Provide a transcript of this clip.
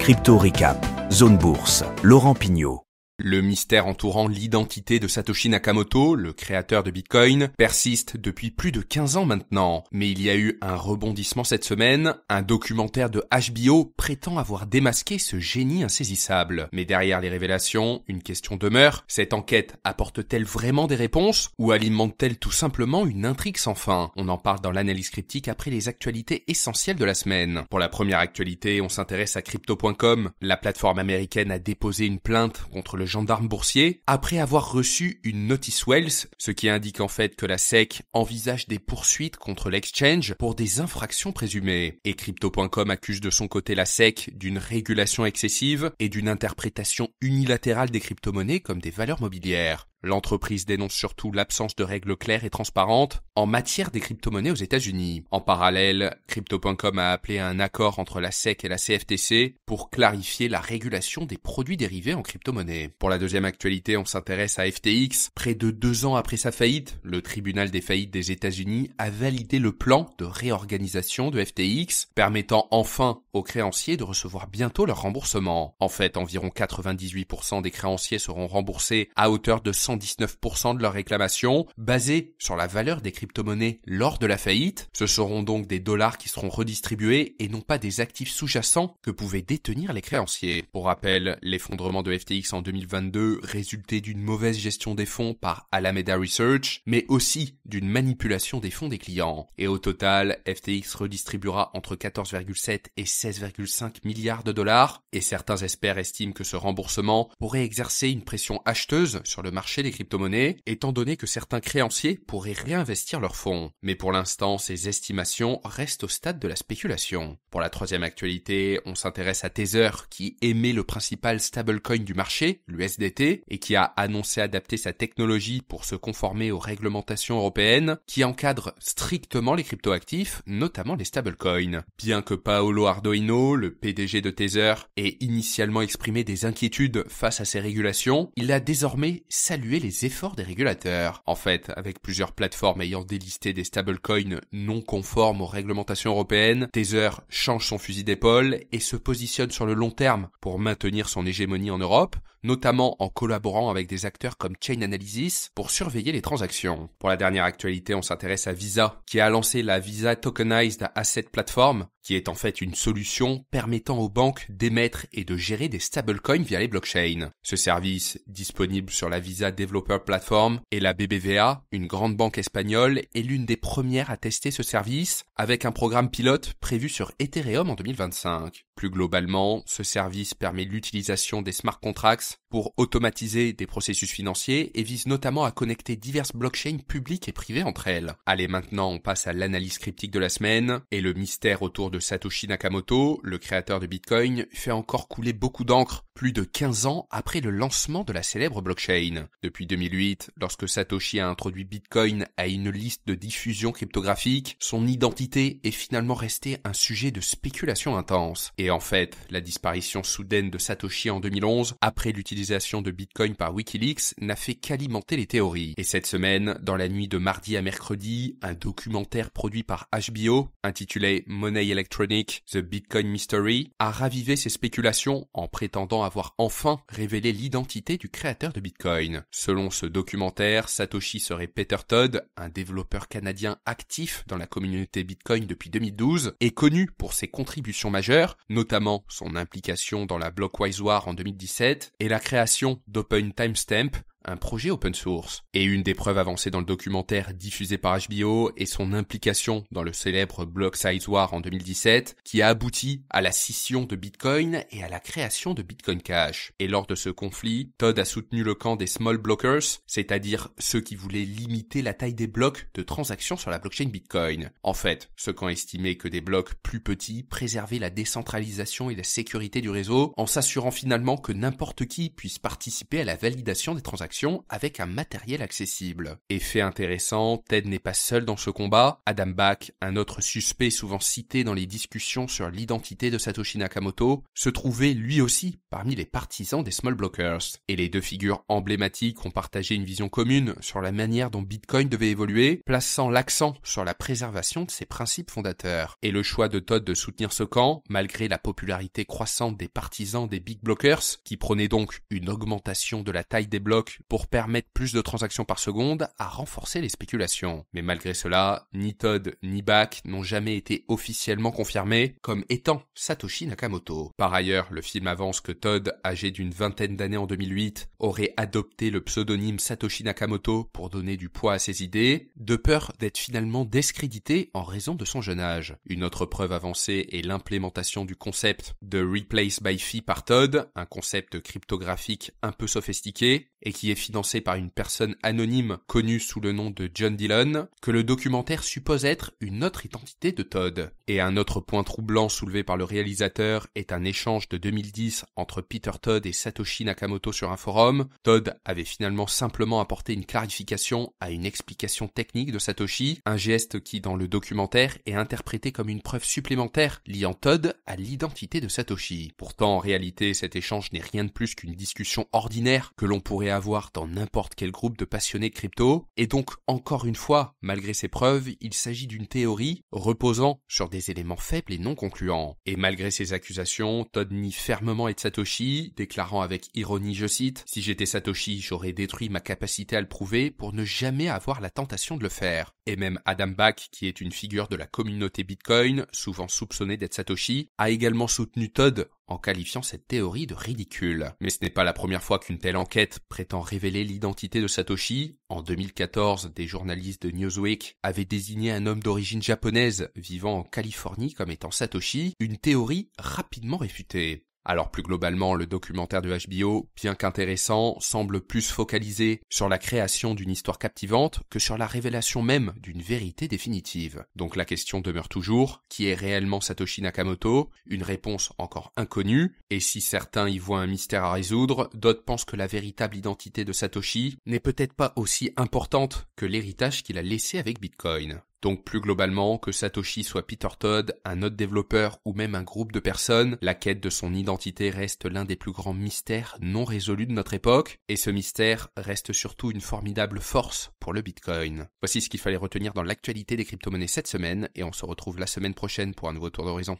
Crypto Recap, Zone Bourse, Laurent Pignot. Le mystère entourant l'identité de Satoshi Nakamoto, le créateur de Bitcoin, persiste depuis plus de 15 ans maintenant. Mais il y a eu un rebondissement cette semaine. Un documentaire de HBO prétend avoir démasqué ce génie insaisissable. Mais derrière les révélations, une question demeure. Cette enquête apporte-t-elle vraiment des réponses ou alimente-t-elle tout simplement une intrigue sans fin? On en parle dans l'analyse cryptique après les actualités essentielles de la semaine. Pour la première actualité, on s'intéresse à Crypto.com. La plateforme américaine a déposé une plainte contre le gendarme boursier après avoir reçu une notice Wells, ce qui indique en fait que la SEC envisage des poursuites contre l'exchange pour des infractions présumées. Et Crypto.com accuse de son côté la SEC d'une régulation excessive et d'une interprétation unilatérale des crypto-monnaies comme des valeurs mobilières. L'entreprise dénonce surtout l'absence de règles claires et transparentes en matière des crypto-monnaies aux États-Unis. En parallèle, Crypto.com a appelé à un accord entre la SEC et la CFTC pour clarifier la régulation des produits dérivés en crypto-monnaie. Pour la deuxième actualité, on s'intéresse à FTX. Près de 2 ans après sa faillite, le tribunal des faillites des États-Unis a validé le plan de réorganisation de FTX, permettant enfin aux créanciers de recevoir bientôt leur remboursement. En fait, environ 98% des créanciers seront remboursés à hauteur de 119% de leurs réclamations, basées sur la valeur des crypto-monnaies lors de la faillite. Ce seront donc des dollars qui seront redistribués et non pas des actifs sous-jacents que pouvaient détenir les créanciers. Pour rappel, l'effondrement de FTX en 2022 résultait d'une mauvaise gestion des fonds par Alameda Research, mais aussi d'une manipulation des fonds des clients. Et au total, FTX redistribuera entre 14,7 et 16,5 milliards de dollars, et certains experts estiment que ce remboursement pourrait exercer une pression acheteuse sur le marché des crypto-monnaies, étant donné que certains créanciers pourraient réinvestir leurs fonds. Mais pour l'instant, ces estimations restent au stade de la spéculation. Pour la troisième actualité, on s'intéresse à Tether, qui émet le principal stablecoin du marché, l'USDT, et qui a annoncé adapter sa technologie pour se conformer aux réglementations européennes qui encadrent strictement les cryptoactifs, notamment les stablecoins. Bien que Paolo Ardoino, le PDG de Tether, ait initialement exprimé des inquiétudes face à ces régulations, il a désormais salué les efforts des régulateurs. En fait, avec plusieurs plateformes ayant délisté des stablecoins non conformes aux réglementations européennes, Tether change son fusil d'épaule et se positionne sur le long terme pour maintenir son hégémonie en Europe, notamment en collaborant avec des acteurs comme Chainalysis pour surveiller les transactions. Pour la dernière actualité, on s'intéresse à Visa, qui a lancé la Visa Tokenized Asset Platform, qui est en fait une solution permettant aux banques d'émettre et de gérer des stablecoins via les blockchains. Ce service, disponible sur la Visa Developer Platform et la BBVA, une grande banque espagnole, est l'une des premières à tester ce service avec un programme pilote prévu sur Ethereum en 2025. Plus globalement, ce service permet l'utilisation des smart contracts pour automatiser des processus financiers et vise notamment à connecter diverses blockchains publiques et privées entre elles. Allez, maintenant on passe à l'analyse cryptique de la semaine, et le mystère autour de Satoshi Nakamoto, le créateur de Bitcoin, fait encore couler beaucoup d'encre, plus de 15 ans après le lancement de la célèbre blockchain. Depuis 2008, lorsque Satoshi a introduit Bitcoin à une liste de diffusion cryptographique, son identité est finalement restée un sujet de spéculation intense. Et en fait, la disparition soudaine de Satoshi en 2011, après l'utilisation de Bitcoin par Wikileaks, n'a fait qu'alimenter les théories. Et cette semaine, dans la nuit de mardi à mercredi, un documentaire produit par HBO, intitulé Money Electronic, The Bitcoin Mystery, a ravivé ces spéculations en prétendant avoir enfin révélé l'identité du créateur de Bitcoin. Selon ce documentaire, Satoshi serait Peter Todd, un développeur canadien actif dans la communauté Bitcoin depuis 2012 et connu pour ses contributions majeures, notamment son implication dans la Blockwise War en 2017 et la création d'Open Timestamp, un projet open source. Et une des preuves avancées dans le documentaire diffusé par HBO est son implication dans le célèbre Block Size War en 2017, qui a abouti à la scission de Bitcoin et à la création de Bitcoin Cash. Et lors de ce conflit, Todd a soutenu le camp des small blockers, c'est-à-dire ceux qui voulaient limiter la taille des blocs de transactions sur la blockchain Bitcoin. En fait, ce camp estimait que des blocs plus petits préservaient la décentralisation et la sécurité du réseau, en s'assurant finalement que n'importe qui puisse participer à la validation des transactions. transactions avec un matériel accessible. Et fait intéressant, Ted n'est pas seul dans ce combat. Adam Back, un autre suspect souvent cité dans les discussions sur l'identité de Satoshi Nakamoto, se trouvait lui aussi parmi les partisans des small blockers. Et les deux figures emblématiques ont partagé une vision commune sur la manière dont Bitcoin devait évoluer, plaçant l'accent sur la préservation de ses principes fondateurs. Et le choix de Todd de soutenir ce camp, malgré la popularité croissante des partisans des big blockers, qui prônaient donc une augmentation de la taille des blocs pour permettre plus de transactions par seconde, a renforcé les spéculations. Mais malgré cela, ni Todd ni Back n'ont jamais été officiellement confirmés comme étant Satoshi Nakamoto. Par ailleurs, le film avance que Todd, âgé d'une vingtaine d'années en 2008, aurait adopté le pseudonyme Satoshi Nakamoto pour donner du poids à ses idées, de peur d'être finalement discrédité en raison de son jeune âge. Une autre preuve avancée est l'implémentation du concept de Replace by Fee par Todd, un concept cryptographique un peu sophistiqué et qui est financé par une personne anonyme connue sous le nom de John Dillon, que le documentaire suppose être une autre identité de Todd. Et un autre point troublant soulevé par le réalisateur est un échange de 2010 entre Peter Todd et Satoshi Nakamoto sur un forum. Todd avait finalement simplement apporté une clarification à une explication technique de Satoshi, un geste qui dans le documentaire est interprété comme une preuve supplémentaire liant Todd à l'identité de Satoshi. Pourtant en réalité cet échange n'est rien de plus qu'une discussion ordinaire que l'on pourrait avoir dans n'importe quel groupe de passionnés de crypto, et donc encore une fois, malgré ces preuves, il s'agit d'une théorie reposant sur des éléments faibles et non concluants. Et malgré ces accusations, Todd nie fermement être Satoshi, déclarant avec ironie, je cite, « Si j'étais Satoshi, j'aurais détruit ma capacité à le prouver pour ne jamais avoir la tentation de le faire. » Et même Adam Back, qui est une figure de la communauté Bitcoin, souvent soupçonné d'être Satoshi, a également soutenu Todd en qualifiant cette théorie de ridicule. Mais ce n'est pas la première fois qu'une telle enquête prétend révéler l'identité de Satoshi. En 2014, des journalistes de Newsweek avaient désigné un homme d'origine japonaise vivant en Californie comme étant Satoshi, une théorie rapidement réfutée. Alors plus globalement, le documentaire de HBO, bien qu'intéressant, semble plus focalisé sur la création d'une histoire captivante que sur la révélation même d'une vérité définitive. Donc la question demeure toujours, qui est réellement Satoshi Nakamoto? Une réponse encore inconnue, et si certains y voient un mystère à résoudre, d'autres pensent que la véritable identité de Satoshi n'est peut-être pas aussi importante que l'héritage qu'il a laissé avec Bitcoin. Donc plus globalement, que Satoshi soit Peter Todd, un autre développeur ou même un groupe de personnes, la quête de son identité reste l'un des plus grands mystères non résolus de notre époque, et ce mystère reste surtout une formidable force pour le Bitcoin. Voici ce qu'il fallait retenir dans l'actualité des crypto-monnaies cette semaine, et on se retrouve la semaine prochaine pour un nouveau tour d'horizon.